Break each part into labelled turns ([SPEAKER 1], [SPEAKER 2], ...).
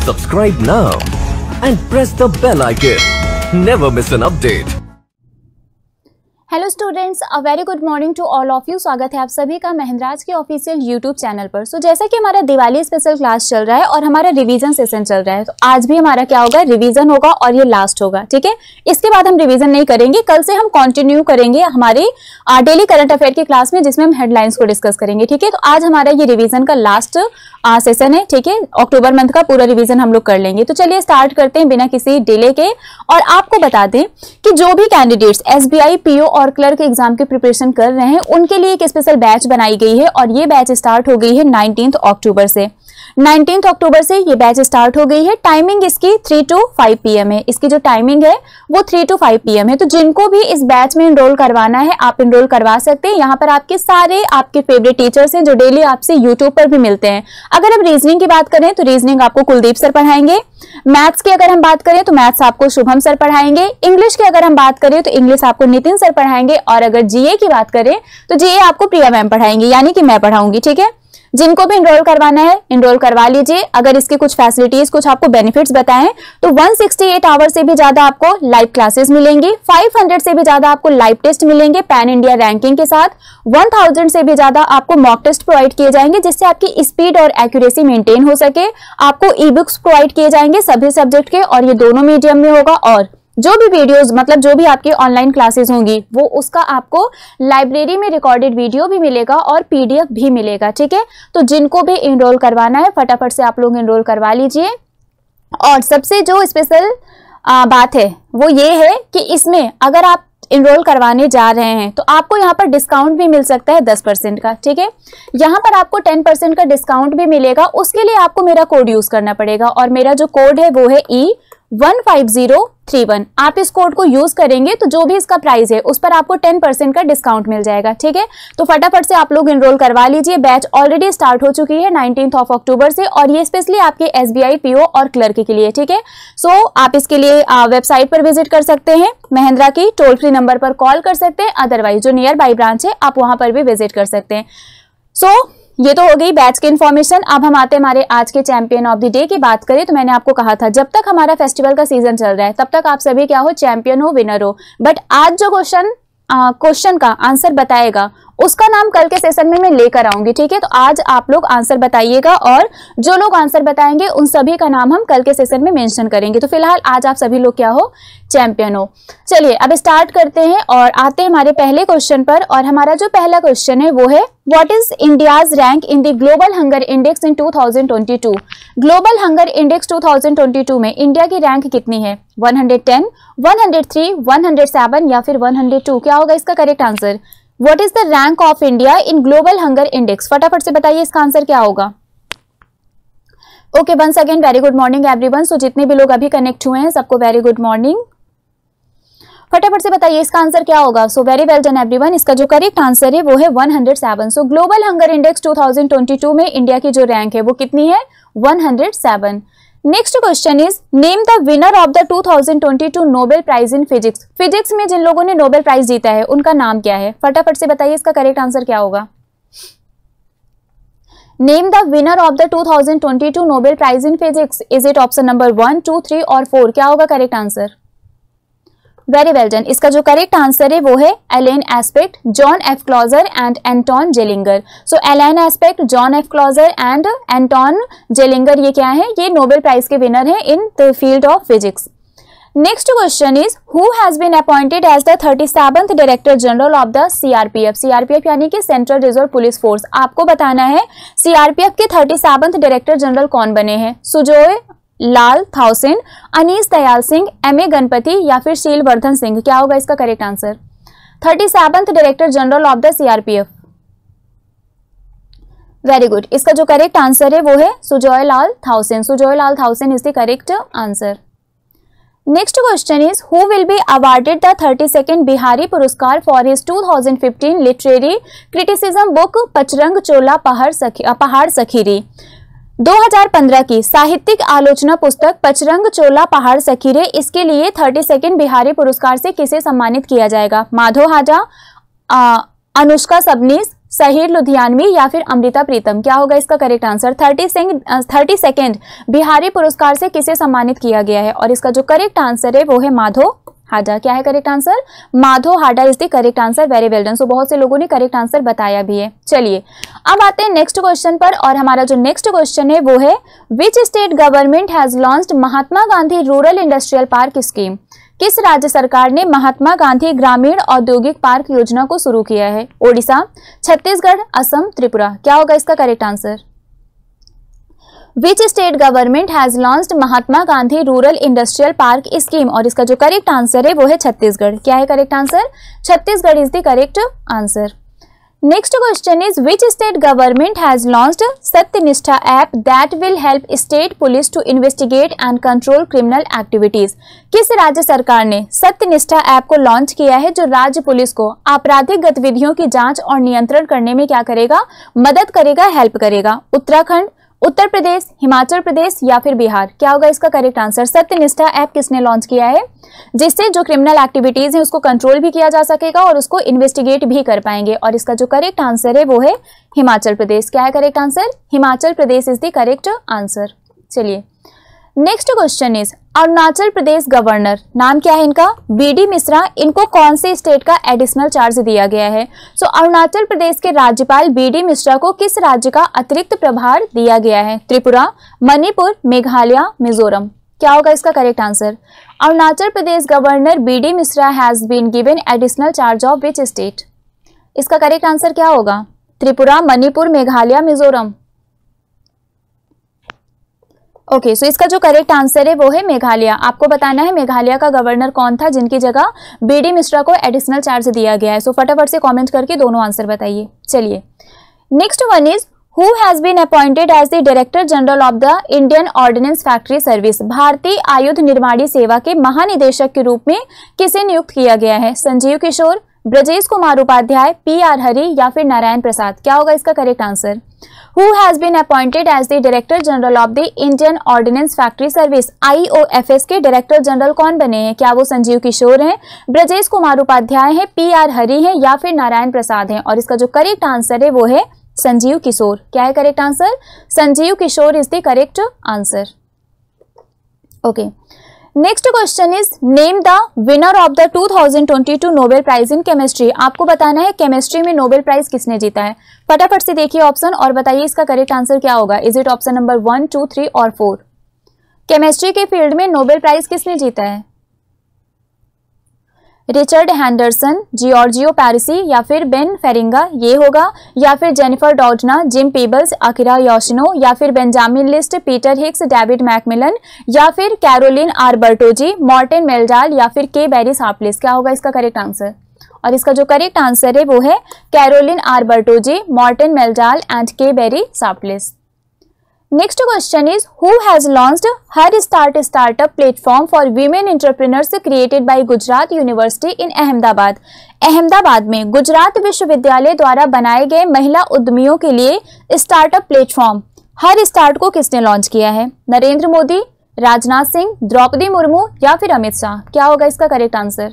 [SPEAKER 1] Subscribe now and press the bell icon. Never miss an update.
[SPEAKER 2] Hello students, a very good morning to all of you. स्वागत है आप सभी का महिंद्राज के official YouTube channel पर। सो जैसा कि हमारा दिवाली स्पेशल क्लास चल रहा है और हमारा रिवीजन सेशन चल रहा है, तो आज भी हमारा क्या होगा, रिवीजन होगा और ये लास्ट होगा। ठीक है, इसके बाद हम रिवीजन नहीं करेंगे। कल से हम कंटिन्यू करेंगे हमारे डेली करंट अफेयर की क्लास में, जिसमें हम हेडलाइंस को डिस्कस करेंगे। ठीक है, तो आज हमारा ये रिवीजन का लास्ट सेशन है। ठीक है, अक्टूबर मंथ का पूरा रिवीजन हम लोग कर लेंगे। तो चलिए स्टार्ट करते हैं बिना किसी डिले के। और आपको बता दें कि जो भी कैंडिडेट्स एसबीआई, पीओ और क्लर्क एग्जाम की प्रिपरेशन कर रहे हैं, उनके लिए एक स्पेशल बैच बनाई गई है और ये बैच स्टार्ट हो गई है 19 अक्टूबर से। 19 अक्टूबर से ये बैच स्टार्ट हो गई है। टाइमिंग इसकी 3 to 5 PM है। इसकी जो टाइमिंग है वो 3 to 5 PM है। तो जिनको भी इस बैच में इनरोल करवाना है, आप इनरोल करवा सकते हैं। यहाँ पर आपके सारे आपके फेवरेट टीचर्स हैं जो डेली आपसे यूट्यूब पर भी मिलते हैं। अगर हम रीजनिंग की बात करें तो रीजनिंग आपको कुलदीप सर पढ़ाएंगे। मैथ्स की अगर हम बात करें तो मैथ्स आपको शुभम सर पढ़ाएंगे। इंग्लिश की अगर हम बात करें तो इंग्लिश आपको नितिन सर पढ़ाएंगे। और अगर जीए की बात करें तो जीए आपको प्रिया मैम पढ़ाएंगी, यानी कि मैं पढ़ाऊंगी। ठीक है, जिनको भी इनरोल करवाना है इनरोल करवा लीजिए। अगर इसकी कुछ फैसिलिटीज, कुछ आपको बेनिफिट्स बताएं तो 168 आवर से भी ज्यादा आपको लाइव क्लासेस मिलेंगी। 500 से भी ज्यादा आपको लाइव टेस्ट मिलेंगे पैन इंडिया रैंकिंग के साथ। 1000 से भी ज्यादा आपको मॉक टेस्ट प्रोवाइड किए जाएंगे, जिससे आपकी स्पीड और एक्यूरेसी मेंटेन हो सके। आपको ई बुक्स प्रोवाइड किए जाएंगे सभी सब्जेक्ट के, और ये दोनों मीडियम में होगा। और जो भी वीडियोस, मतलब जो भी आपकी ऑनलाइन क्लासेस होंगी, वो उसका आपको लाइब्रेरी में रिकॉर्डेड वीडियो भी मिलेगा और पीडीएफ भी मिलेगा। ठीक है, तो जिनको भी इनरोल करवाना है फटाफट से आप लोग इनरोल करवा लीजिए। और सबसे जो स्पेशल बात है वो ये है कि इसमें अगर आप इनरोल करवाने जा रहे हैं तो आपको यहाँ पर डिस्काउंट भी मिल सकता है 10% का। ठीक है, यहाँ पर आपको 10% का डिस्काउंट भी मिलेगा। उसके लिए आपको मेरा कोड यूज करना पड़ेगा, और मेरा जो कोड है वो है E15031। आप इस कोड को यूज करेंगे तो जो भी इसका प्राइस है उस पर आपको 10% का डिस्काउंट मिल जाएगा। ठीक है, तो फटाफट से आप लोग इनरोल करवा लीजिए। बैच ऑलरेडी स्टार्ट हो चुकी है 19 अक्टूबर से, और ये स्पेशली आपके एसबीआई, पीओ और क्लर्क के लिए। ठीक है, सो आप इसके लिए वेबसाइट पर विजिट कर सकते हैं, महिंद्रा की टोल फ्री नंबर पर कॉल कर सकते हैं। अदरवाइज जो नियर बाई ब्रांच है आप वहां पर भी विजिट कर सकते हैं। सो ये तो हो गई बैच की इन्फॉर्मेशन। अब हम आते हैं हमारे आज के चैंपियन ऑफ द डे की बात करें तो मैंने आपको कहा था जब तक हमारा फेस्टिवल का सीजन चल रहा है तब तक आप सभी क्या हो, चैंपियन हो, विनर हो। बट आज जो क्वेश्चन का आंसर बताएगा उसका नाम कल के सेशन में मैं लेकर आऊंगी। ठीक है, तो आज आप लोग आंसर बताइएगा, और जो लोग आंसर बताएंगे उन सभी का नाम हम कल के सेशन में मेंशन करेंगे। तो फिलहाल आज आप सभी लोग क्या हो, चैंपियन हो। चलिए अब स्टार्ट करते हैं और आते हैं हमारे पहले क्वेश्चन पर। और हमारा जो पहला क्वेश्चन है वो है, what is India's rank in the global hunger index in 2022। Global hunger index 2022 में इंडिया की रैंक कितनी है? 110, 103, 107 या फिर 102? क्या होगा इसका correct answer? What is the rank of India in global hunger index? फटाफट से बताइए इसका आंसर क्या होगा। Okay, once again very good morning everyone. So जितने भी लोग अभी कनेक्ट हुए हैं सबको वेरी गुड मॉर्निंग। फटाफट से बताइए इसका आंसर क्या होगा। So very well done everyone. इसका जो करेक्ट आंसर है वो है 107। सो ग्लोबल हंगर इंडेक्स 2022 में इंडिया की जो रैंक है वो कितनी है? 107। Next question is, name the winner of the 2022 Nobel prize in physics. Physics में जिन लोगों ने नोबेल प्राइज जीता है उनका नाम क्या है? फटाफट से बताइए इसका करेक्ट आंसर क्या होगा। Name the winner of the 2022 Nobel prize in physics. Is it option number 1, 2, 3 और 4? क्या होगा correct answer? Very well done. इसका जो करेक्ट आंसर है वो है Alain Aspect, John F Clauser and Anton Zeilinger. So Alain Aspect, John F Clauser and Anton Zeilinger ये क्या है? ये नोबेल प्राइज के विनर हैं in the field of physics. Next question is, who has been appointed as the 37th director general of the CRPF. CRPF यानी कि central reserve police force. आपको बताना है सीआरपीएफ के 37th डायरेक्टर जनरल कौन बने हैं? सुजोय लाल थाउसेन, अनीस दयाल सिंह, एमए गणपति या फिर शीलवर्धन सिंह? क्या होगा इसका correct answer? 37th director general of the CRPF. Very good. इसका जो करेक्ट आंसर है वो है Sujoy Lal Thaosen. Sujoy Lal Thaosen is the correct answer. Next question is, who will be awarded the 32nd Bihari Puraskar for his 2015 literary criticism book Pacharang Chola Pahad Sakhiri. 2015 की साहित्यिक आलोचना पुस्तक पचरंग चोला पहाड़ सखीरे, इसके लिए 32nd बिहारी पुरस्कार से किसे सम्मानित किया जाएगा? माधव हाजा, अनुष्का सबनीस, शहीद लुधियानवी या फिर अमृता प्रीतम? क्या होगा इसका करेक्ट आंसर? 30 सेकेंड बिहारी पुरस्कार से किसे सम्मानित किया गया है? और इसका जो करेक्ट आंसर है वो है माधो हाडा। क्या है correct answer? Madho Hada is the correct answer. Very well done. So बहुत से लोगों ने करेक्ट आंसर बताया भी है। चलिए अब आते हैं नेक्स्ट क्वेश्चन पर, और हमारा जो नेक्स्ट क्वेश्चन है वो है विच state government has launched Mahatma Gandhi rural industrial park scheme? किस राज्य सरकार ने महात्मा गांधी ग्रामीण औद्योगिक पार्क योजना को शुरू किया है? ओडिशा, छत्तीसगढ़, असम, त्रिपुरा? क्या होगा इसका correct answer? Which state government has launched Mahatma Gandhi rural industrial park scheme? और इसका जो करेक्ट आंसर है वो है छत्तीसगढ़। क्या है correct answer? Chhattisgarh is the correct answer. Next question is which state government has launched Satyanishtha app that will help state police to investigate and control criminal activities? किस राज्य सरकार ने सत्यनिष्ठा ऐप को लॉन्च किया है जो राज्य पुलिस को आपराधिक गतिविधियों की जांच और नियंत्रण करने में क्या करेगा? मदद करेगा, हेल्प करेगा? उत्तराखंड, उत्तर प्रदेश, हिमाचल प्रदेश या फिर बिहार? क्या होगा इसका करेक्ट आंसर? सत्यनिष्ठा ऐप किसने लॉन्च किया है जिससे जो क्रिमिनल एक्टिविटीज है उसको कंट्रोल भी किया जा सकेगा और उसको इन्वेस्टिगेट भी कर पाएंगे? और इसका जो करेक्ट आंसर है वो है हिमाचल प्रदेश। क्या है correct answer? Himachal Pradesh is the correct answer. चलिए next question is Arunachal Pradesh governor, नाम क्या है इनका? बीडी मिश्रा। इनको कौन से स्टेट का एडिशनल चार्ज दिया गया है? सो अरुणाचल प्रदेश के राज्यपाल बीडी मिश्रा को किस राज्य का अतिरिक्त प्रभार दिया गया है? त्रिपुरा, मणिपुर, मेघालय, मिजोरम? क्या होगा इसका correct answer? Arunachal Pradesh governor B D Mishra has been given additional charge of which state? इसका करेक्ट आंसर क्या होगा? त्रिपुरा, मणिपुर, मेघालय, मिजोरम? ओके सो इसका जो करेक्ट आंसर है वो है मेघालय। आपको बताना है मेघालय का गवर्नर कौन था जिनकी जगह बीडी मिश्रा को एडिशनल चार्ज दिया गया है। सो फटाफट से कमेंट करके दोनों आंसर बताइए। चलिए next one is who has been appointed as the director general of the Indian ordnance factory service? भारतीय आयुध निर्माणी सेवा के महानिदेशक के रूप में किसे नियुक्त किया गया है? संजीव किशोर, ब्रजेश कुमार उपाध्याय, पी.आर. हरि या फिर नारायण प्रसाद? क्या होगा इसका correct answer? Who has been appointed as the Director General of the Indian Ordnance Factory Service? IOFS के डायरेक्टर जनरल कौन बने हैं? क्या वो संजीव किशोर हैं, ब्रजेश कुमार उपाध्याय हैं, पी.आर. हरि हैं या फिर नारायण प्रसाद हैं? और इसका जो करेक्ट आंसर है वो है संजीव किशोर। क्या है correct answer? Sanjeev Kishore is the correct answer. Okay next question is name the winner of the 2022 Nobel prize in chemistry. आपको बताना है केमिस्ट्री में नोबेल प्राइज किसने जीता है। फटाफट से देखिए ऑप्शन और बताइए इसका करेक्ट आंसर क्या होगा। इज इट ऑप्शन नंबर 1, 2, 3 और 4? केमिस्ट्री के फील्ड में नोबेल प्राइज किसने जीता है? रिचर्ड हैंडरसन, जियोर्जियो पैरिसी या फिर बेन फेरिंगा ये होगा, या फिर Jennifer Doudna, Jim Peebles, Akira Yoshino या फिर Benjamin List, Peter Higgs, David MacMillan या फिर Carolyn R Bertozzi, Morten Meldal या फिर के बेरी सापलिस? क्या होगा इसका करेक्ट आंसर? और इसका जो करेक्ट आंसर है वो है Carolyn R Bertozzi, Morten Meldal and K Barry Sharpless. Next question is who has launched Her Start startup platform for women entrepreneurs created by Gujarat University in Ahmedabad? Ahmedabad में गुजरात विश्वविद्यालय द्वारा बनाए गए महिला उद्यमियों के लिए स्टार्टअप प्लेटफॉर्म हर स्टार्ट को किसने लॉन्च किया है? नरेंद्र मोदी, राजनाथ सिंह, द्रौपदी मुर्मू या फिर अमित शाह? क्या होगा इसका correct answer?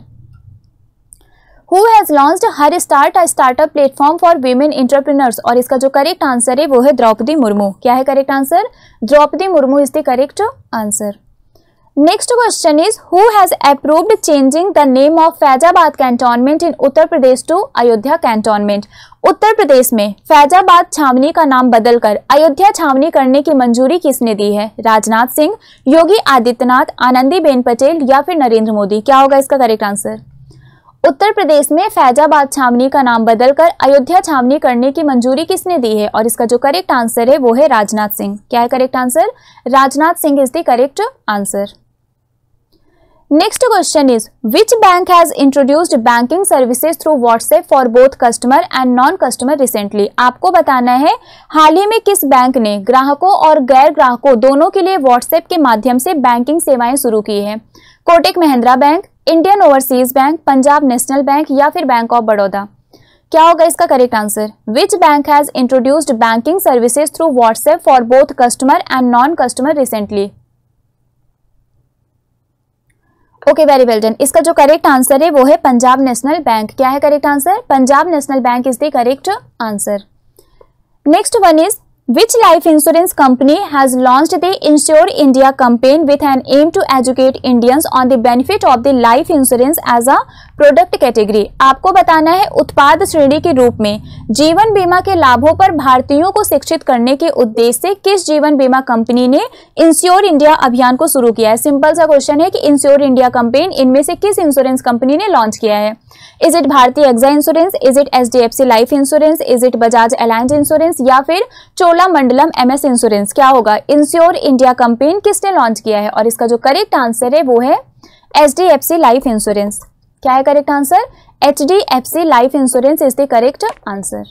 [SPEAKER 2] Who has launched Her Start a startup platform for women entrepreneurs? और इसका जो करेक्ट आंसर है वो है द्रौपदी मुर्मू। क्या है correct answer? Droupadi Murmu is the correct answer. Next question is who has approved changing the name of Faizabad cantonment in Uttar Pradesh to Ayodhya cantonment? Uttar Pradesh में फैजाबाद छावनी का नाम बदलकर अयोध्या छावनी करने की मंजूरी किसने दी है? राजनाथ सिंह, योगी आदित्यनाथ, आनंदीबेन पटेल या फिर नरेंद्र मोदी? क्या होगा इसका करेक्ट आंसर? उत्तर प्रदेश में फैजाबाद छावनी का नाम बदलकर अयोध्या छावनी करने की मंजूरी किसने दी है? और इसका जो करेक्ट आंसर है वो है राजनाथ सिंह। क्या है correct answer? Rajnath Singh is the correct answer. Next question is which bank has introduced banking services through WhatsApp for both customer and non customer recently? आपको बताना है हाल ही में किस बैंक ने ग्राहकों और गैर ग्राहकों दोनों के लिए व्हाट्सएप के माध्यम से बैंकिंग सेवाएं शुरू की है? Kotak Mahindra bank, Indian overseas bank, Punjab national bank या फिर बैंक ऑफ बड़ौदा? क्या होगा इसका correct answer? Which bank has introduced banking services through WhatsApp for both customer and non customer recently? Okay, very well done. इसका जो करेक्ट आंसर है वो है पंजाब नेशनल बैंक। क्या है correct answer? Punjab national bank is the correct answer. Next one is which life insurance company has launched the Insure India campaign with an aim to educate Indians on the benefit of the life insurance as a product category. आपको बताना है उत्पाद श्रेणी के रूप में जीवन बीमा के लाभों पर भारतीयों को शिक्षित करने के उद्देश्य से किस जीवन बीमा कंपनी ने इंश्योर इंडिया अभियान को शुरू किया है। सिंपल सा क्वेश्चन है कि इंश्योर इंडिया कैंपेन इनमें से किस इंश्योरेंस कंपनी ने लॉन्च किया है। Is it Bhartiya AXA insurance, is it HDFC life insurance, is it Bajaj Allianz insurance या फिर चोलामंडलम MS इंश्योरेंस? क्या होगा? इंश्योर इंडिया कैंपेन किसने लॉन्च किया है? और इसका जो करेक्ट आंसर है वो है HDFC लाइफ इंश्योरेंस। क्या है correct answer? HDFC life insurance is the correct answer.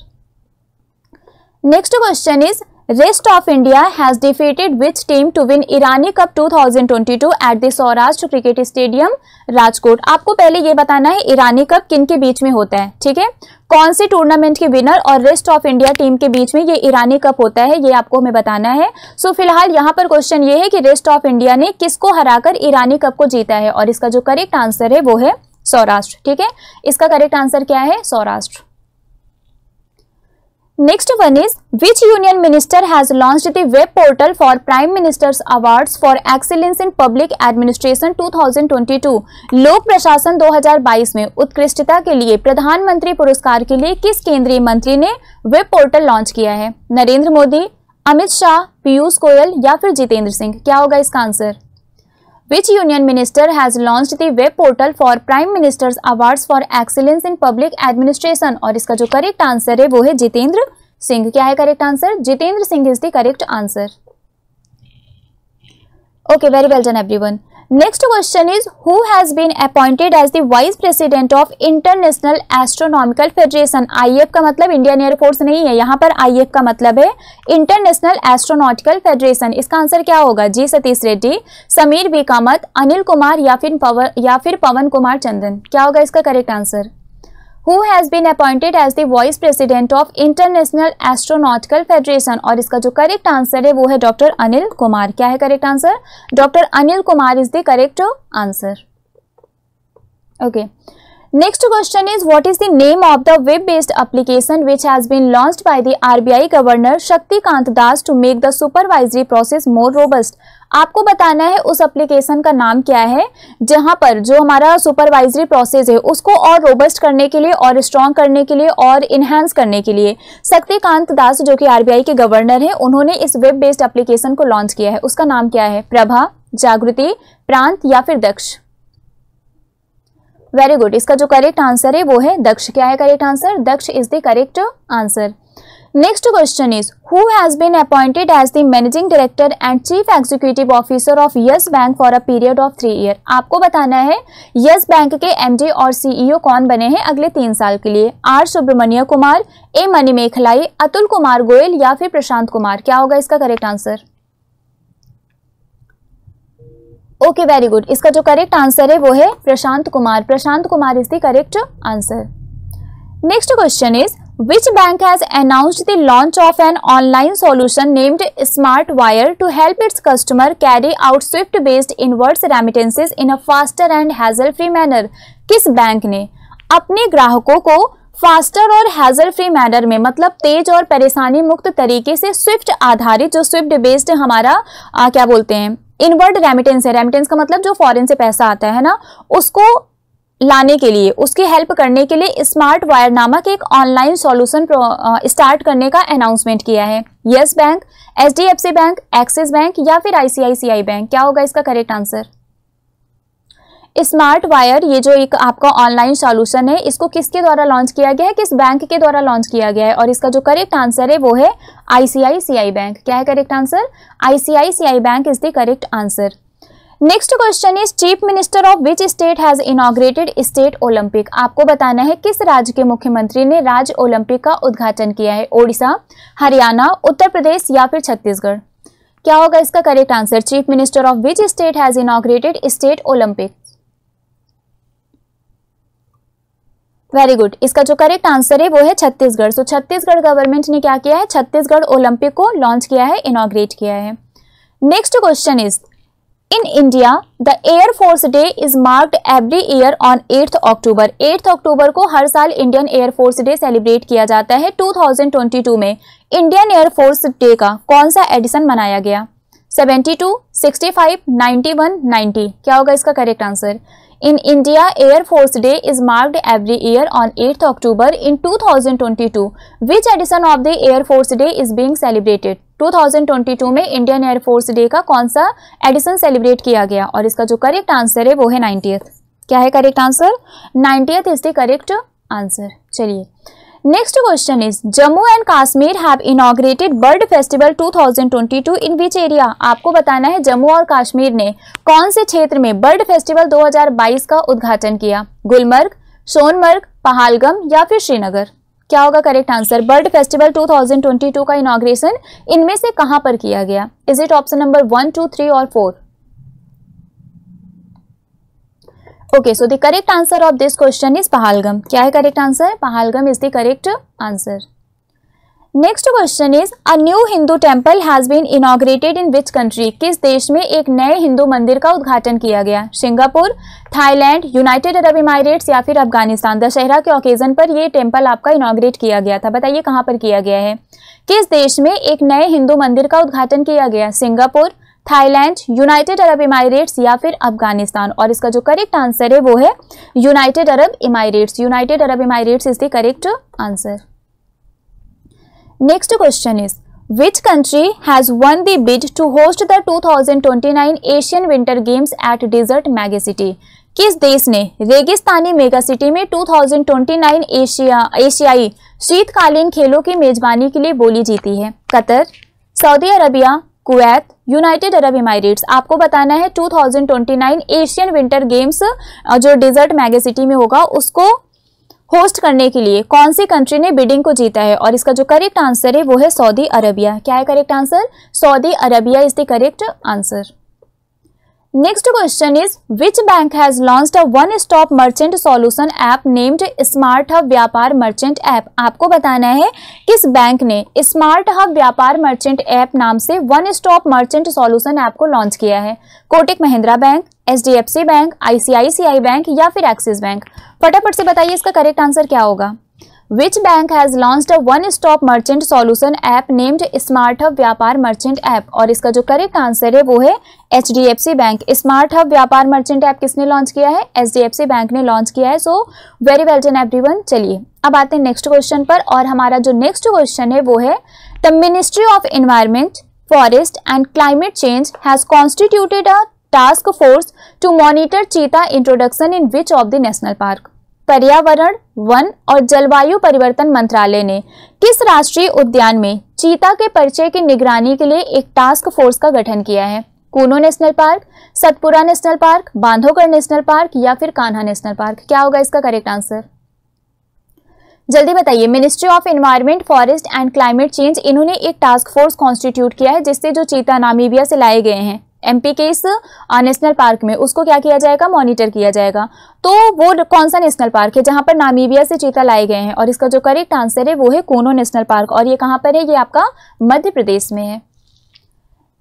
[SPEAKER 2] Next question is rest of India has defeated which team to win Irani cup 2022 at the Saurashtra cricket stadium Rajkot. आपको पहले ये बताना है ईरानी कप किन के बीच में होता है, ठीक है? कौन सी टूर्नामेंट के विनर और रेस्ट ऑफ इंडिया टीम के बीच में ये ईरानी कप होता है, ये आपको हमें बताना है। सो फिलहाल यहाँ पर क्वेश्चन ये है कि रेस्ट ऑफ इंडिया ने किसको हराकर ईरानी कप को जीता है, और इसका जो करेक्ट आंसर है वो है सौराष्ट्र, ठीक है? इसका करेक्ट आंसर क्या है? Saurashtra. Next one is which union minister has launched the web portal for prime ministers awards for excellence in public administration 2022। लोक प्रशासन 2022 में उत्कृष्टता के लिए प्रधानमंत्री पुरस्कार के लिए किस केंद्रीय मंत्री ने वेब पोर्टल लॉन्च किया है? नरेंद्र मोदी, अमित शाह, पीयूष गोयल या फिर जितेंद्र सिंह? क्या होगा इसका answer? Which union minister has launched the web portal for Prime Minister's Awards for Excellence in Public Administration? और इसका जो करेक्ट आंसर है वो है जितेंद्र सिंह। क्या है correct answer? Jitendra Singh is the correct answer. Okay, very well done everyone. Next question is who has been appointed as the vice president of international astronomical federation. IAF का मतलब इंडियन एयरफोर्स नहीं है, यहाँ पर IAF का मतलब है इंटरनेशनल एस्ट्रोनॉटिकल फेडरेशन। इसका आंसर क्या होगा? जी सतीश रेड्डी, समीर बी कामत, अनिल कुमार या फिर पवन कुमार चंदन? क्या होगा इसका correct answer? Who has been appointed as the Vice President of International Astronautical Federation? और इसका जो करेक्ट आंसर है वो है डॉक्टर अनिल कुमार। क्या है correct answer? Doctor Anil Kumar is the correct answer. Okay, next question is what is the name of the web based application which has been launched by the RBI governor Shaktikanta Das to make the supervisory process more robust. आपको बताना है उस application का नाम क्या है जहां पर जो हमारा सुपरवाइजरी प्रोसेस है उसको और रोबस्ट करने के लिए और स्ट्रॉन्ग करने के लिए और इनहेंस करने के लिए शक्तिकांत दास जो कि RBI के गवर्नर हैं उन्होंने इस वेब बेस्ड एप्लीकेशन को लॉन्च किया है। उसका नाम क्या है? प्रभा, जागृति, प्रांत या फिर दक्ष? Very good. इसका जो करेक्ट आंसर है वो है दक्ष। क्या है correct answer? Daksh is the correct answer. Next question is who has been appointed as the managing director and chief executive officer of Yes Bank for a period of 3 year. आपको बताना है Yes Bank के MD और CEO कौन बने हैं अगले 3 साल के लिए? R सुब्रमण्य कुमार, A मणिमेखलाई, अतुल कुमार गोयल या फिर प्रशांत कुमार? क्या होगा इसका correct answer? Okay, very good. इसका जो करेक्ट आंसर है वो है Prashant Kumar. Prashant Kumar is the correct answer. Next question is which bank has announced the launch of an online solution named Smart Wire to help its customer carry out SWIFT based inwards remittances in a faster and hassle free manner? किस bank ने अपने ग्राहकों को faster और hassle free manner में मतलब तेज और परेशानी मुक्त तरीके से स्विफ्ट आधारित जो स्विफ्ट बेस्ड हमारा क्या बोलते हैं इनवर्ड रेमिटेंस है। रेमिटेंस का मतलब जो फॉरेन से पैसा आता है ना, उसको लाने के लिए उसकी हेल्प करने के लिए स्मार्ट वायर नामक एक ऑनलाइन सॉल्यूशन स्टार्ट करने का अनाउंसमेंट किया है। Yes bank, HDFC bank, axis bank या फिर ICICI बैंक? क्या होगा इसका करेक्ट आंसर? स्मार्ट वायर ये जो एक आपका ऑनलाइन सॉल्यूशन है इसको किसके द्वारा लॉन्च किया गया है, किस बैंक के द्वारा लॉन्च किया गया है? और इसका जो करेक्ट आंसर है वो है ICICI बैंक। क्या है correct answer? ICICI bank is the correct answer. Next question is chief minister of which state has inaugurated state Olympic. आपको बताना है किस राज्य के मुख्यमंत्री ने राज्य ओलंपिक का उद्घाटन किया है? ओडिशा, हरियाणा, उत्तर प्रदेश या फिर छत्तीसगढ़? क्या होगा इसका correct answer? Chief minister of which state has inaugurated state Olympic? Very good. इसका जो करेक्ट आंसर है वो है छत्तीसगढ़। सो छत्तीसगढ़ गवर्नमेंट ने क्या किया है? छत्तीसगढ़ ओलंपिक को लॉन्च किया है, इनॉग्रेट किया है। Next question is In India, the Air Force Day is marked every year on 8th October. 8th अक्टूबर को हर साल Indian air force day celebrate किया जाता है। 2022 में इंडियन एयर फोर्स डे का कौन सा एडिशन मनाया गया? 72, 65, 91, 90। क्या होगा इसका correct answer? In India, Air Force Day is marked every year on 8th October in 2022. Which edition of the Air Force Day is being celebrated? 2022 में इंडियन एयर फोर्स डे का कौन सा एडिशन सेलिब्रेट किया गया? और इसका जो correct answer है वो है 90th। क्या है correct answer? 90th is the correct answer. चलिए next question is Jammu and Kashmir have inaugurated bird festival 2022 in which area? आपको बताना है जम्मू और कश्मीर ने कौन से क्षेत्र में बर्ड फेस्टिवल 2022 का उद्घाटन किया? गुलमर्ग, सोनमर्ग, पहलगाम या फिर श्रीनगर? क्या होगा करेक्ट आंसर? बर्ड फेस्टिवल 2022 का इनॉग्रेशन इनमें से कहां पर किया गया? इज इट ऑप्शन नंबर 1, 2, 3 और 4? Okay, so the correct answer of this question is Pahalgam. क्या है correct answer? Pahalgam is the correct answer. Next question is a new Hindu temple has been inaugurated in which country? किस देश में एक नए हिंदू मंदिर का उद्घाटन किया गया? सिंगापुर, थाईलैंड, यूनाइटेड अरब इमारेट्स या फिर अफगानिस्तान? दशहरा के ओकेजन पर ये टेम्पल आपका इनॉग्रेट किया गया था। बताइए कहाँ पर किया गया है? किस देश में एक नए हिंदू मंदिर का उद्घाटन किया गया? सिंगापुर, थाईलैंड, यूनाइटेड अरब इमारेट्स या फिर अफगानिस्तान? और इसका जो करेक्ट आंसर है वो है United Arab Emirates. United Arab Emirates is the correct answer. Next question is which country has won the bid to host the 2029 Asian winter games at desert megacity? किस देश ने रेगिस्तानी मेगा सिटी में 2029 एशियाई शीतकालीन खेलों की मेजबानी के लिए बोली जीती है? Qatar, Saudi Arabia, Kuwait, United Arab Emirates? आपको बताना है 2029 एशियन विंटर गेम्स जो डेजर्ट मेगासिटी में होगा उसको होस्ट करने के लिए कौन सी कंट्री ने बिडिंग को जीता है? और इसका जो करेक्ट आंसर है वो है सऊदी अरबिया। क्या है correct answer? Saudi Arabia is the correct answer. Next question is which bank has launched a one stop merchant solution app named smart hub व्यापार मर्चेंट ऐप? आपको बताना है किस बैंक ने स्मार्ट हब व्यापार merchant app नाम से one stop merchant solution app को लॉन्च किया है? Kotak Mahindra bank, HDFC bank, ICICI bank या फिर एक्सिस बैंक? फटाफट से बताइए इसका करेक्ट आंसर क्या होगा? Which bank has launched a one-stop merchant solution app named Smart Hub व्यापार मर्चेंट ऐप? और इसका जो करेक्ट आंसर है वो है HDFC बैंक। स्मार्ट हब व्यापार मर्चेंट ऐप किसने लॉन्च किया है? HDFC बैंक ने लॉन्च किया है। So very well done everyone. चलिए अब आते हैं नेक्स्ट क्वेश्चन पर, और हमारा जो नेक्स्ट क्वेश्चन है वो है the ministry of environment, forest and climate change has constituted a task force to monitor cheetah introduction in which of the national park? पर्यावरण, वन और जलवायु परिवर्तन मंत्रालय ने किस राष्ट्रीय उद्यान में चीता के परिचय की निगरानी के लिए एक टास्क फोर्स का गठन किया है? Kuno national park, Satpura national park, Bandhavgarh national park या फिर कान्हा नेशनल पार्क? क्या होगा इसका करेक्ट आंसर? जल्दी बताइए। Ministry of environment, forest and climate change इन्होंने एक टास्क फोर्स कॉन्स्टिट्यूट किया है जिससे जो चीता नामीबिया से लाए गए हैं MP के इस नेशनल पार्क में उसको क्या किया जाएगा? मॉनिटर किया जाएगा। तो वो कौन सा नेशनल पार्क है जहां पर नामीबिया से चीता लाए गए हैं? और इसका जो करेक्ट आंसर है वो है कूनो नेशनल पार्क। और ये कहां पर है? ये आपका मध्य प्रदेश में है।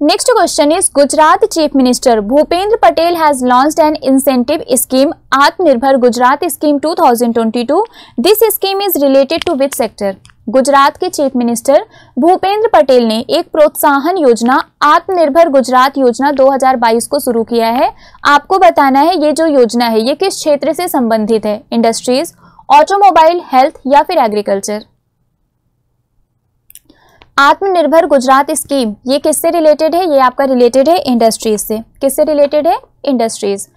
[SPEAKER 2] Next question is Gujarat chief minister Bhupendra Patel has launched an incentive scheme Atmanirbhar Gujarat scheme 2022। This scheme is related to which sector? Gujarat के चीफ मिनिस्टर भूपेंद्र पटेल ने एक प्रोत्साहन योजना आत्मनिर्भर गुजरात योजना 2022 को शुरू किया है। आपको बताना है ये जो योजना है ये किस क्षेत्र से संबंधित है? इंडस्ट्रीज, ऑटोमोबाइल, हेल्थ या फिर एग्रीकल्चर? आत्मनिर्भर गुजरात स्कीम ये किससे रिलेटेड है? ये आपका रिलेटेड है इंडस्ट्रीज से। किससे रिलेटेड है? Industries.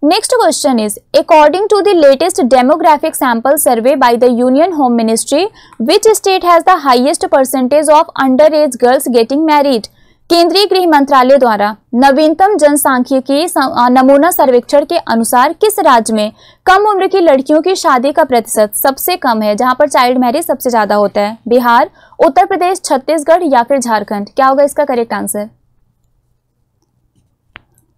[SPEAKER 2] Next question is, according to the latest demographic sample survey by the Union Home Ministry, which state has the highest percentage of underage girls getting married? केंद्रीय गृह मंत्रालय द्वारा नवीनतम जनसांख्यिकी नमूना सर्वेक्षण के अनुसार किस राज्य में कम उम्र की लड़कियों की शादी का प्रतिशत सबसे कम है, जहां पर चाइल्ड मैरिज सबसे ज्यादा होता है? बिहार, उत्तर प्रदेश, छत्तीसगढ़ या फिर झारखंड? क्या होगा इसका करेक्ट आंसर?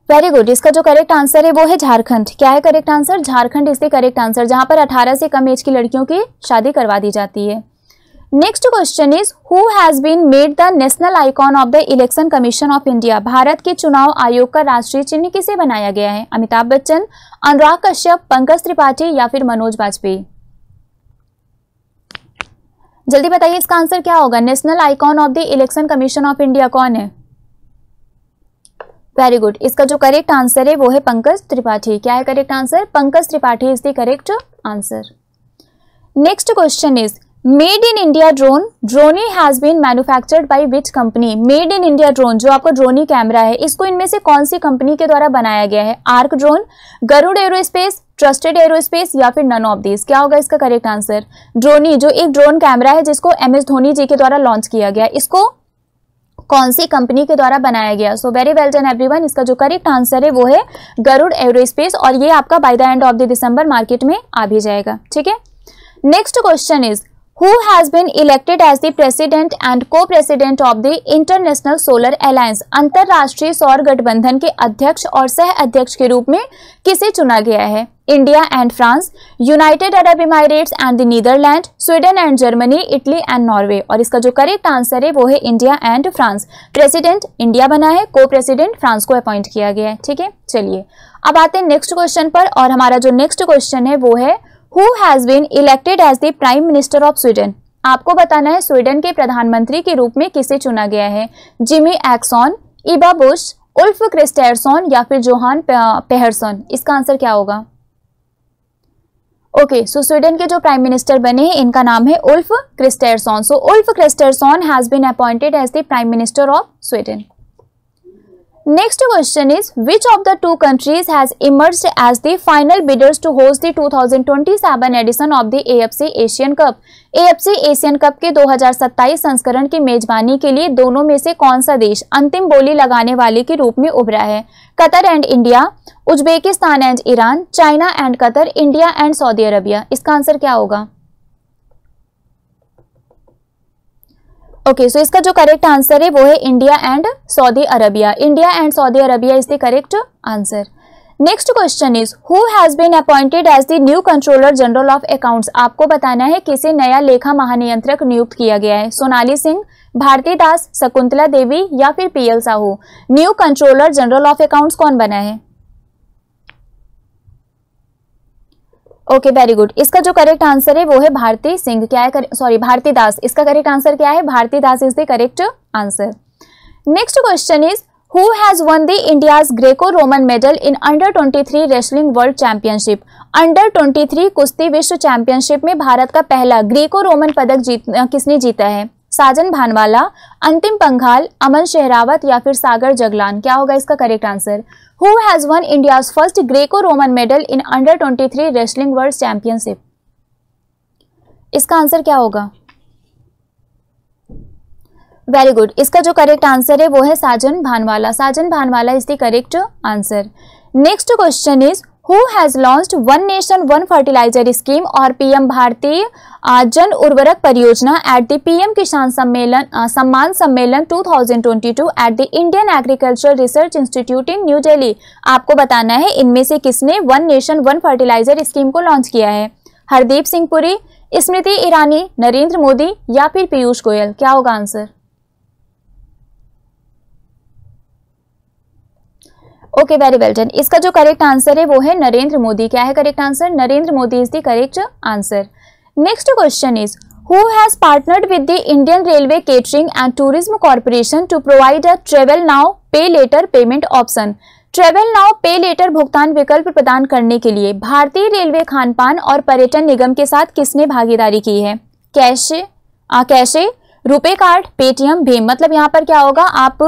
[SPEAKER 2] Very good. इसका जो करेक्ट आंसर है वो है झारखंड। क्या है correct answer? Jharkhand is the correct answer, जहां पर 18 से कम एज की लड़कियों की शादी करवा दी जाती है। Next question is who has been made the national icon of the election commission of India. Bharat के चुनाव आयोग का राष्ट्रीय चिन्ह किसे बनाया गया है? अमिताभ बच्चन, अनुराग कश्यप, पंकज त्रिपाठी या फिर मनोज वाजपेयी? जल्दी बताइए इसका आंसर क्या होगा। National icon of the election commission of India कौन है? वेरी गुड, इसका जो करेक्ट आंसर है वो है पंकज त्रिपाठी। क्या है correct answer? Pankaj Tripathi is the correct answer. Next question is made in India drone, Droni has been manufactured by which company. Made in India drone जो आपका ड्रोनी कैमरा है, इसको इनमें से कौन सी कंपनी के द्वारा बनाया गया है? Arc Drone, Garuda Aerospace, Trusted Aerospace या फिर नन ऑफ दिस? क्या होगा इसका करेक्ट आंसर? ड्रोनी जो एक ड्रोन कैमरा है जिसको MS धोनी जी के द्वारा लॉन्च किया गया, इसको कौन सी कंपनी के द्वारा बनाया गया? So very well done everyone, इसका जो करेक्ट आंसर है वो है गरुड़ एरोस्पेस और ये आपका by the end of the December market में आ भी जाएगा। ठीक है, next question is Who has been elected as the president and co-president of the International Solar Alliance? अंतरराष्ट्रीय सौर गठबंधन के अध्यक्ष और सह अध्यक्ष के रूप में किसे चुना गया है? India and France, United Arab Emirates and the Netherland, Sweden and Germany, Italy and Norway? और इसका जो करेक्ट आंसर है वो है India and France. President India बना है, को प्रेसिडेंट फ्रांस को अपॉइंट किया गया है। ठीक है, चलिए अब आते हैं नेक्स्ट क्वेश्चन पर और हमारा जो नेक्स्ट क्वेश्चन है वो है Who has been elected as the Prime Minister of Sweden? आपको बताना है स्वीडन के प्रधानमंत्री के रूप में किसे चुना गया है? जिमी एक्सन, इबा बुश, उल्फ क्रिस्टेरसन या फिर जोहान पेहरसन? इसका आंसर क्या होगा? ओके, सो स्वीडन के जो प्राइम मिनिस्टर बने हैं इनका नाम है Ulf Kristersson. So Ulf Kristersson has been appointed as the prime minister of Sweden. Next question is which of the two countries has emerged as the final bidders to host the 2027 edition of the AFC Asian Cup? AFC Asian cup के 2027 संस्करण की मेजबानी के लिए दोनों में से कौन सा देश अंतिम बोली लगाने वाले के रूप में उभरा है? Qatar and India, Uzbekistan and Iran, China and Qatar, India and Saudi Arabia? इसका आंसर क्या होगा? ओके, सो इसका जो करेक्ट आंसर है वो है India and Saudi Arabia. India and Saudi Arabia is the correct answer. Next question is who has been appointed as the new controller general of accounts? आपको बताना है किसे नया लेखा महानियंत्रक नियुक्त किया गया है? सोनाली सिंह, भारती दास, शकुंतला देवी या फिर PL Sahu? New controller general of accounts कौन बना है? ओके, वेरी गुड, इसका जो करेक्ट आंसर है वो है भारती सिंह। क्या है? सॉरी, भारती दास। इसका करेक्ट आंसर क्या है? Bharati Das is the correct answer. Next question is who has won the India's Greco Roman medal in under 23 wrestling world championship? Under 23 कुश्ती विश्व चैंपियनशिप में भारत का पहला ग्रेको रोमन पदक किसने जीता है? साजन भानवाला, अंतिम पंघाल, अमन शेहरावत या फिर सागर जगलान? क्या होगा इसका correct answer? Who has won India's first Greco-Roman medal in under 23 wrestling world championship? इसका आंसर क्या होगा? वेरी गुड, इसका जो करेक्ट आंसर है वो है Sajan Bhanwala. Sajan Bhanwala is the correct answer. Next question is Who has launched One Nation One Fertilizer Scheme और PM भारतीय जन उर्वरक परियोजना at the PM किसान सम्मान सम्मेलन 2022 at the Indian Agricultural Research Institute in New Delhi? आपको बताना है इनमें से किसने one nation one fertiliser scheme को लॉन्च किया है? हरदीप सिंह पुरी, स्मृति ईरानी, नरेंद्र मोदी या फिर पीयूष गोयल? क्या होगा answer? Okay, very well done, इसका जो करेक्ट आंसर है वो है नरेंद्र मोदी। क्या है correct answer? Narendra Modi is the correct answer. Next question is who has partnered with the Indian railway catering and tourism corporation to provide a travel now pay later payment option? Travel now pay later भुगतान विकल्प प्रदान करने के लिए भारतीय railway खानपान और पर्यटन निगम के साथ किसने भागीदारी की है? Cache, RuPay card, Paytm, Bhim? मतलब यहाँ पर क्या होगा, आप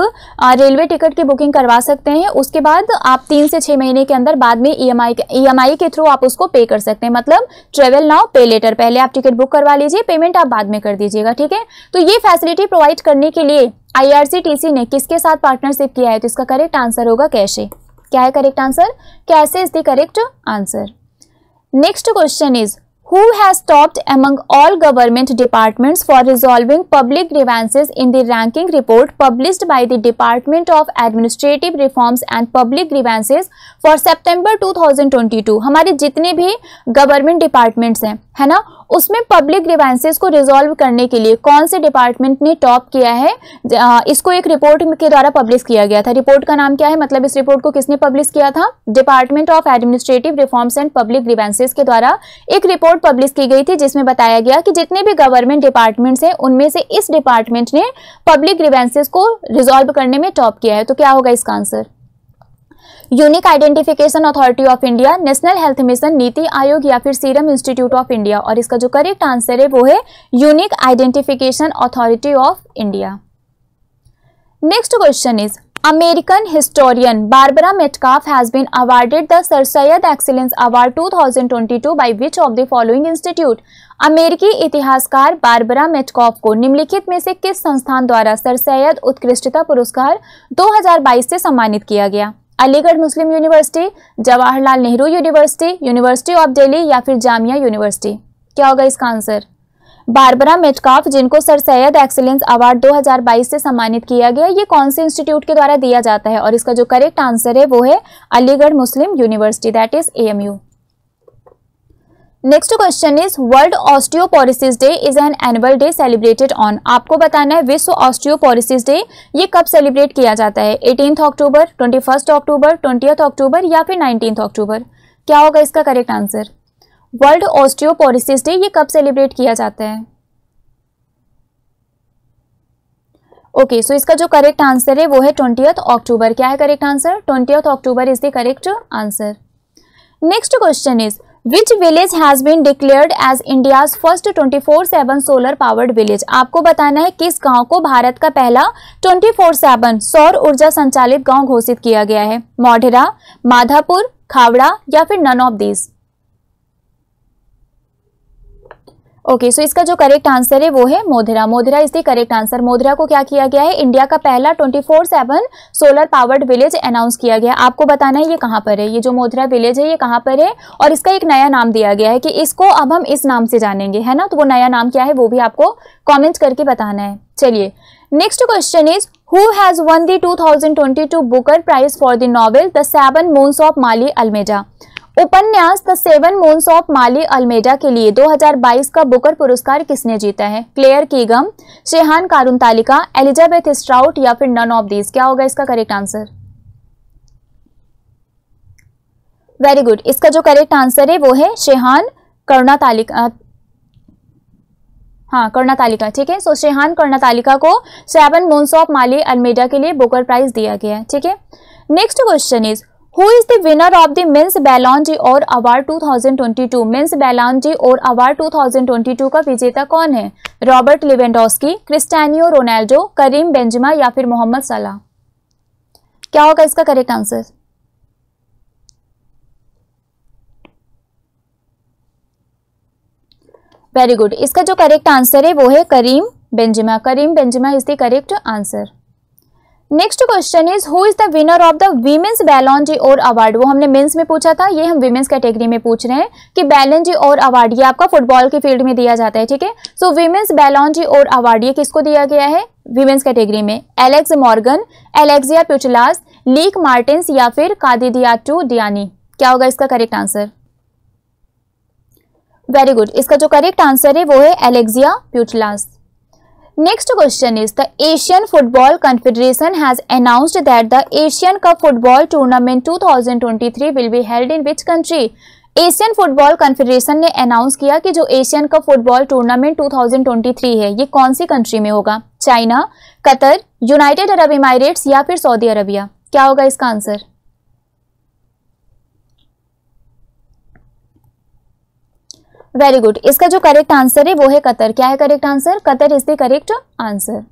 [SPEAKER 2] रेलवे टिकट की बुकिंग करवा सकते हैं, उसके बाद आप 3 से 6 महीने के अंदर बाद में EMI के थ्रू आप उसको पे कर सकते हैं। मतलब ट्रेवल नाउ पे लेटर, पहले आप टिकट बुक करवा लीजिए, पेमेंट आप बाद में कर दीजिएगा। ठीक है, तो ये फैसिलिटी प्रोवाइड करने के लिए IRCTC ने किसके साथ पार्टनरशिप किया है? तो इसका करेक्ट आंसर होगा कैशे। क्या है correct answer? Cache is the correct answer. Next question is Who has topped among all government departments for resolving public grievances in the ranking report published by the Department of Administrative Reforms and Public Grievances for September 2022? हमारे जितने भी government departments हैं, है ना, उसमें public grievances को resolve करने के लिए कौन से डिपार्टमेंट ने टॉप किया है? इसको एक रिपोर्ट के द्वारा पब्लिश किया गया था। रिपोर्ट का नाम क्या है, मतलब इस रिपोर्ट को किसने पब्लिश किया था? Department of administrative reforms and public grievances के द्वारा एक रिपोर्ट पब्लिश की गई थी, जिसमें बताया गया कि जितने भी गवर्नमेंट डिपार्टमेंट्स हैं उनमें से इस डिपार्टमेंट ने पब्लिक ग्रीवेंसेस को रिजॉल्व करने में टॉप किया है। तो क्या होगा इसका answer? Unique identification authority of India, national health mission, NITI Aayog या फिर सीरम इंस्टीट्यूट ऑफ इंडिया। और इसका जो करेक्ट आंसर है वो है unique identification authority of India. Next question is American historian Barbara Metcalf has been awarded the Sir Syed Excellence Award 2022 by which of the following institute? अमेरिकी इतिहासकार Barbara Metcalfe को निम्नलिखित में से किस संस्थान द्वारा सर सैयद उत्कृष्टता पुरस्कार 2022 से सम्मानित किया गया? Aligarh Muslim university, Jawaharlal Nehru university, university of Delhi या फिर जामिया यूनिवर्सिटी? क्या होगा इसका आंसर? बारबरा मेटकॉफ, जिनको सर सैयद एक्सीलेंस अवार्ड 2022 से सम्मानित किया गया, ये कौन से इंस्टीट्यूट के द्वारा दिया जाता है? और इसका जो करेक्ट आंसर है वो है Aligarh Muslim university, that is AMU। Next question is world osteoporosis day is an annual day celebrated on. आपको बताना है विश्व ऑस्टियोपोरोसिस डे ये कब सेलिब्रेट किया जाता है? 18 अक्टूबर, 21 अक्टूबर, 20 अक्टूबर या फिर 19 अक्टूबर? क्या होगा इसका correct answer? World osteoporosis day ये कब सेलिब्रेट किया जाता है? ओके, सो इसका जो करेक्ट आंसर है वो है 20 अक्टूबर। क्या है correct answer? 20 October is the correct answer. Next question is which village has been declared as India's first 24/7 solar powered village. आपको बताना है किस गांव को भारत का पहला 24/7 सौर ऊर्जा संचालित गांव घोषित किया गया है? मोढेरा, माधापुर, खावड़ा या फिर none of these? Okay, so इसका जो करेक्ट आंसर है वो है Modhera. Modhera is the correct answer. Modhera को क्या किया गया है? इंडिया का पहला 24/7 सोलर पावर्ड विलेज अनाउंस किया गया। आपको बताना है ये कहाँ पर है, ये जो मोढेरा विलेज है ये कहाँ पर है, और इसका एक नया नाम दिया गया है कि इसको अब हम इस नाम से जानेंगे, है ना? तो वो नया नाम क्या है वो भी आपको कॉमेंट करके बताना है। चलिए, next question is who has won the 2022 Booker prize for the novel the 7 moons of Maali Almeida. उपन्यास the 7 moons of Maali Almeida के लिए 2022 का बुकर पुरस्कार किसने जीता है? Claire Keegan, Shehan Karunatilaka, Elizabeth Strout या फिर नन ऑफ दीज? क्या होगा इसका करेक्ट आंसर? वेरी गुड, इसका जो करेक्ट आंसर है वो है शेहान कर्णतालिका। हाँ, कर्णतालिका, ठीक है। सो शेहान कर्णतालिका को 7 मून्स ऑफ माली अल्मेडा के लिए बुकर प्राइज दिया गया है, ठीक है। Next question is Who is the winner of the Men's Ballon d'Or Award 2022? Men's Ballon d'Or Award 2022 का विजेता कौन है? Robert Lewandowski, Cristiano Ronaldo, Karim Benzema या फिर मोहम्मद सलाह? क्या होगा इसका करेक्ट आंसर? वेरी गुड, इसका जो करेक्ट आंसर है वो है Karim Benzema. Karim Benzema is the correct answer. Next question is who is the winner of the women's Ballon d'Or award. वो हमने मेंस में पूछा था, ये हम वीमेंस कैटेगरी में पूछ रहे हैं कि बैलन ड'ओर अवार्ड ये आपका फुटबॉल के फील्ड में दिया जाता है, ठीक है। सो वीमेंस बैलन ड'ओर अवार्ड ये किसको दिया गया है वीमेंस कैटेगरी में? Alex Morgan, Alexia Putellas, Lieke Martens या फिर कादिदियाटू डियानी? क्या होगा इसका करेक्ट आंसर? वेरी गुड, इसका जो करेक्ट आंसर है वो है Alexia प्यूटलास। Next question is the Asian Football Confederation has announced that the Asian Cup Football Tournament 2023 will be held in which country? Asian football confederation ने announce किया कि जो Asian cup football tournament 2023 है ये कौन सी कंट्री में होगा? China, Qatar, United Arab इमारेट्स या फिर सऊदी अरबिया? क्या होगा इसका आंसर? वेरी गुड, इसका जो करेक्ट आंसर है वो है कतर। क्या है correct answer? Qatar is the correct answer.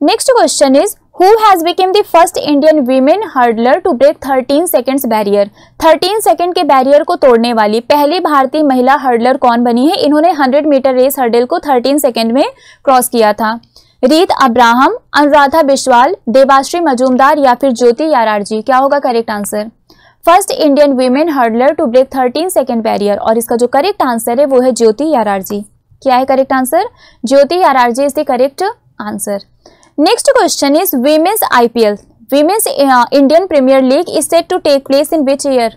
[SPEAKER 2] Next question is who has become the first Indian women hurdler to break 13 seconds barrier. 13 second के बैरियर को तोड़ने वाली पहली भारतीय महिला हर्डलर कौन बनी है? इन्होंने 100 मीटर रेस हर्डल को 13 सेकेंड में क्रॉस किया था। रीत अब्राहम, अनुराधा बिस्वाल, देवाश्री मजूमदार या फिर ज्योति यारारजी? क्या होगा correct answer? First Indian women hurdler to break 13 second barrier, और इसका जो करेक्ट आंसर है वो है ज्योति यारारजी। क्या है correct answer? Jyothi Yarraji is the correct answer. Next question is women's IPL, women's Indian premier league is set to take place in which year?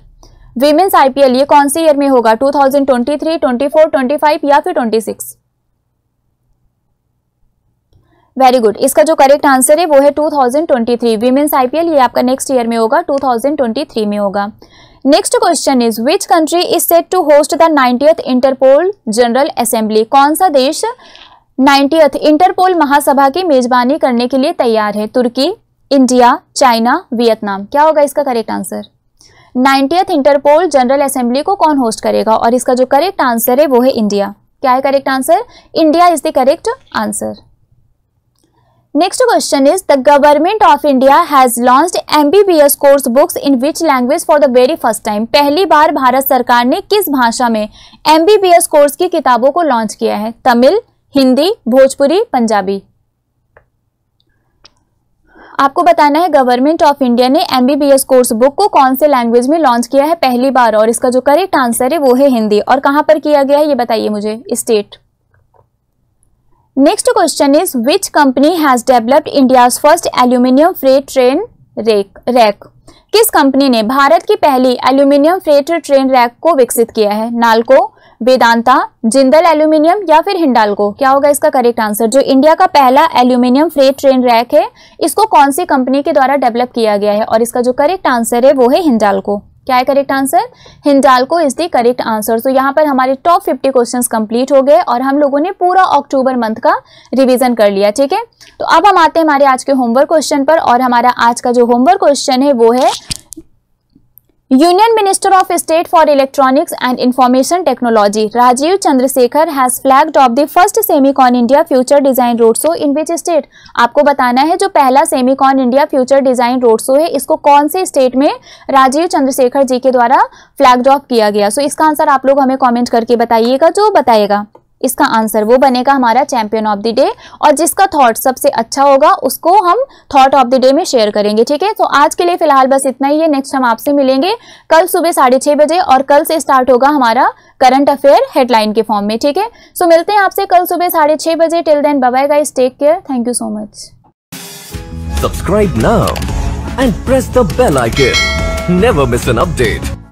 [SPEAKER 2] Women's IPL ये कौन से ईयर में होगा? 2023, 24, 25 या फिर 26? वेरी गुड, इसका जो करेक्ट आंसर है वो है 2023। विमेंस आईपीएल ये आपका नेक्स्ट ईयर में होगा, 2023 में होगा। Next question is which country is set to host the 90th Interpol general assembly? कौन सा देश 90th इंटरपोल महासभा की मेजबानी करने के लिए तैयार है? तुर्की, इंडिया, चाइना, वियतनाम। क्या होगा इसका correct answer? 90th Interpol general assembly को कौन होस्ट करेगा? और इसका जो करेक्ट आंसर है वो है इंडिया। क्या है correct answer? India is the correct answer. Next question is the government of India has launched MBBS course books in which language for the very first time? पहली बार भारत सरकार ने किस भाषा में MBBS कोर्स की किताबों को लॉन्च किया है? तमिल, हिंदी, भोजपुरी, पंजाबी। आपको बताना है गवर्नमेंट ऑफ इंडिया ने MBBS कोर्स बुक को कौन से लैंग्वेज में लॉन्च किया है पहली बार, और इसका जो करेक्ट आंसर है वो है हिंदी। और कहां पर किया गया है ये बताइए मुझे, state. Next question is which company has developed India's first aluminium freight train rack? किस कंपनी ने भारत की पहली एल्यूमिनियम फ्रेट ट्रेन रैक को विकसित किया है? नाल्को, वेदांता, जिंदल एल्यूमिनियम या फिर हिंडाल्को? क्या होगा इसका करेक्ट आंसर? जो इंडिया का पहला एल्यूमिनियम फ्रेट ट्रेन रैक है इसको कौन सी कंपनी के द्वारा डेवलप किया गया है? और इसका जो करेक्ट आंसर है वो है हिंडाल्को। क्या है correct answer? Hindalco is the correct answer. तो यहाँ पर हमारे टॉप 50 क्वेश्चंस कंप्लीट हो गए और हम लोगों ने पूरा अक्टूबर मंथ का रिवीजन कर लिया। ठीक है, तो अब हम आते हैं हमारे आज के होमवर्क क्वेश्चन पर। और हमारा आज का जो होमवर्क क्वेश्चन है वो है union minister of state for electronics and information technology Rajeev Chandrasekhar has flagged off the first Semicon India future design road show in which state? आपको बताना है जो पहला Semicon India future design road show है इसको कौन से स्टेट में राजीव चंद्रशेखर जी के द्वारा फ्लैग्ड ऑफ किया गया। सो इसका आंसर आप लोग हमें कॉमेंट करके बताइएगा। जो बताएगा इसका आंसर वो बनेगा हमारा चैंपियन ऑफ द डे, और जिसका थॉट सबसे अच्छा होगा उसको हम थॉट ऑफ द डे में शेयर करेंगे। ठीक है, तो आज के लिए फिलहाल बस इतना ही है। नेक्स्ट हम आपसे मिलेंगे कल सुबह 6:30 बजे और कल से स्टार्ट होगा हमारा करंट अफेयर हेडलाइन के फॉर्म में। ठीक है, सो मिलते हैं आपसे कल सुबह 6:30 बजे। Till then bye bye guys, take care, thank you so much.
[SPEAKER 1] Subscribe now and press the bell icon. Never miss an update.